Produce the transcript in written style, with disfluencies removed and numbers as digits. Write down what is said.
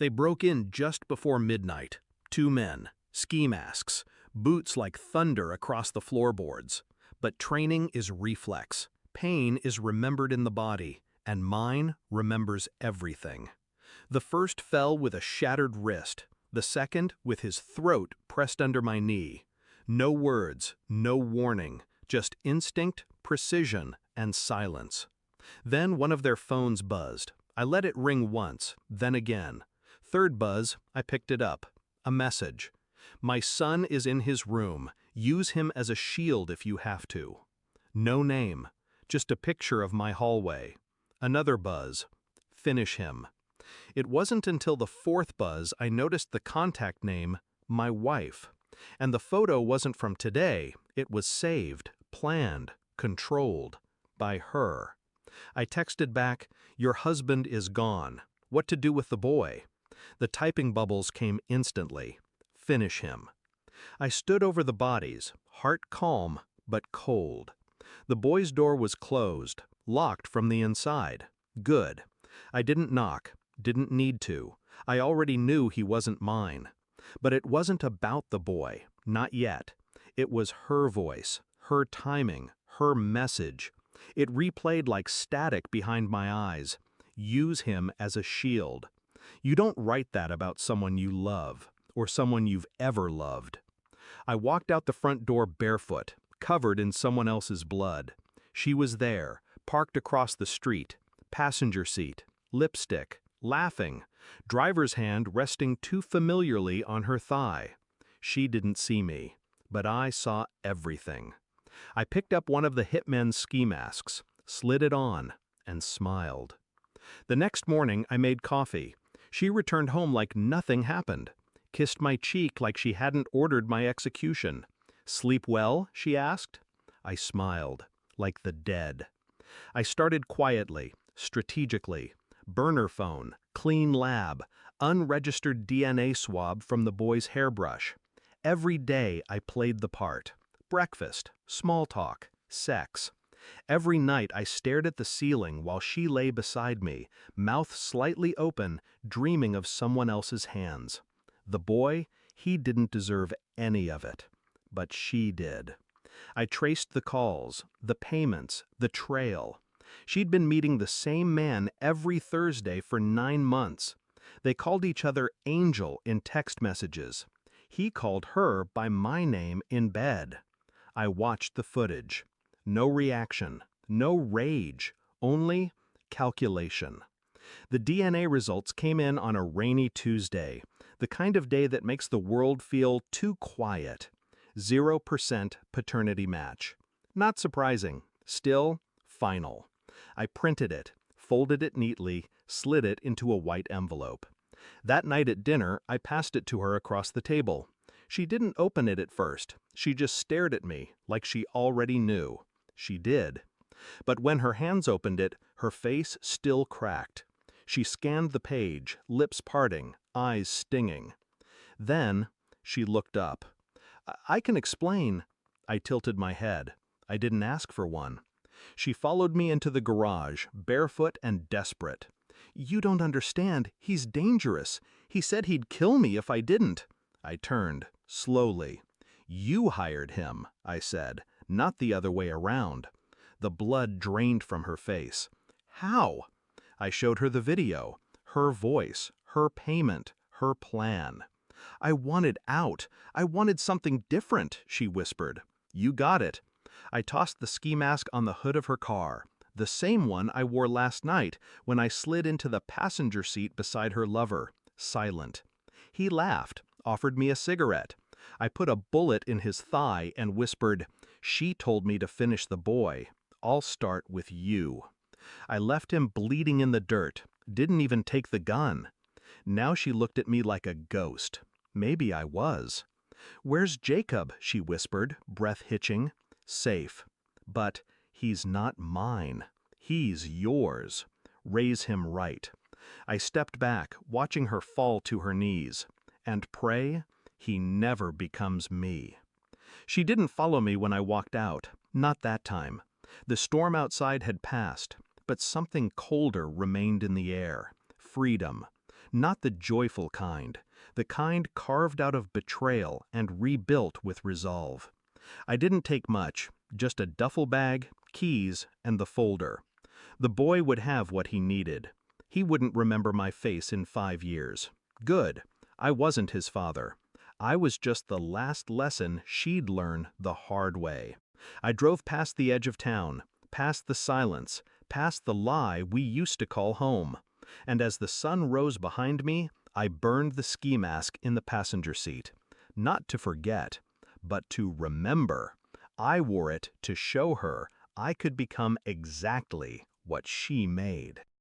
They broke in just before midnight. 2 men, ski masks, boots like thunder across the floorboards. But training is reflex. Pain is remembered in the body, and mine remembers everything. The first fell with a shattered wrist, the second with his throat pressed under my knee. No words, no warning, just instinct, precision, and silence. Then one of their phones buzzed. I let it ring once, then again. Third buzz, I picked it up. A message. My son is in his room. Use him as a shield if you have to. No name, just a picture of my hallway. Another buzz. Finish him. It wasn't until the fourth buzz I noticed the contact name, my wife. And the photo wasn't from today. It was saved, planned, controlled by her. I texted back, "Your husband is gone. What to do with the boy?" The typing bubbles came instantly. Finish him. I stood over the bodies, heart calm, but cold. The boy's door was closed, locked from the inside. Good. I didn't knock, didn't need to. I already knew he wasn't mine. But it wasn't about the boy, not yet. It was her voice, her timing, her message. It replayed like static behind my eyes. Use him as a shield. You don't write that about someone you love, or someone you've ever loved. I walked out the front door barefoot, covered in someone else's blood. She was there, parked across the street, passenger seat, lipstick, laughing, driver's hand resting too familiarly on her thigh. She didn't see me, but I saw everything. I picked up one of the Hitmen's ski masks, slid it on, and smiled. The next morning I made coffee. She returned home like nothing happened, kissed my cheek like she hadn't ordered my execution. "Sleep well?" she asked. I smiled, like the dead. I started quietly, strategically. Burner phone, clean lab, unregistered DNA swab from the boy's hairbrush. Every day I played the part. Breakfast, small talk, sex. Every night I stared at the ceiling while she lay beside me, mouth slightly open, dreaming of someone else's hands. The boy, he didn't deserve any of it. But she did. I traced the calls, the payments, the trail. She'd been meeting the same man every Thursday for 9 months. They called each other Angel in text messages. He called her by my name in bed. I watched the footage. No reaction, no rage, only calculation. The DNA results came in on a rainy Tuesday, the kind of day that makes the world feel too quiet. 0% paternity match. Not surprising, still final. I printed it, folded it neatly, slid it into a white envelope. That night at dinner, I passed it to her across the table. She didn't open it at first. She just stared at me, like she already knew. She did. But when her hands opened it, her face still cracked. She scanned the page, lips parting, eyes stinging. Then she looked up. "I can explain." I tilted my head. I didn't ask for one. She followed me into the garage, barefoot and desperate. "You don't understand. He's dangerous. He said he'd kill me if I didn't." I turned, slowly. "You hired him," I said, "not the other way around." The blood drained from her face. "How?" I showed her the video, her voice, her payment, her plan. "I wanted out. I wanted something different," she whispered. "You got it." I tossed the ski mask on the hood of her car, the same one I wore last night when I slid into the passenger seat beside her lover, silent. He laughed, offered me a cigarette. I put a bullet in his thigh and whispered, "She told me to finish the boy. I'll start with you." I left him bleeding in the dirt, didn't even take the gun. Now she looked at me like a ghost. Maybe I was. "Where's Jacob?" she whispered, breath hitching. "Safe. But he's not mine. He's yours. Raise him right." I stepped back, watching her fall to her knees. "And pray he never becomes me." She didn't follow me when I walked out. Not that time. The storm outside had passed, but something colder remained in the air. Freedom. Not the joyful kind, the kind carved out of betrayal and rebuilt with resolve. I didn't take much, just a duffel bag, keys, and the folder. The boy would have what he needed. He wouldn't remember my face in 5 years. Good. I wasn't his father. I was just the last lesson she'd learn the hard way. I drove past the edge of town, past the silence, past the lie we used to call home. And as the sun rose behind me, I burned the ski mask in the passenger seat. Not to forget, but to remember. I wore it to show her I could become exactly what she made.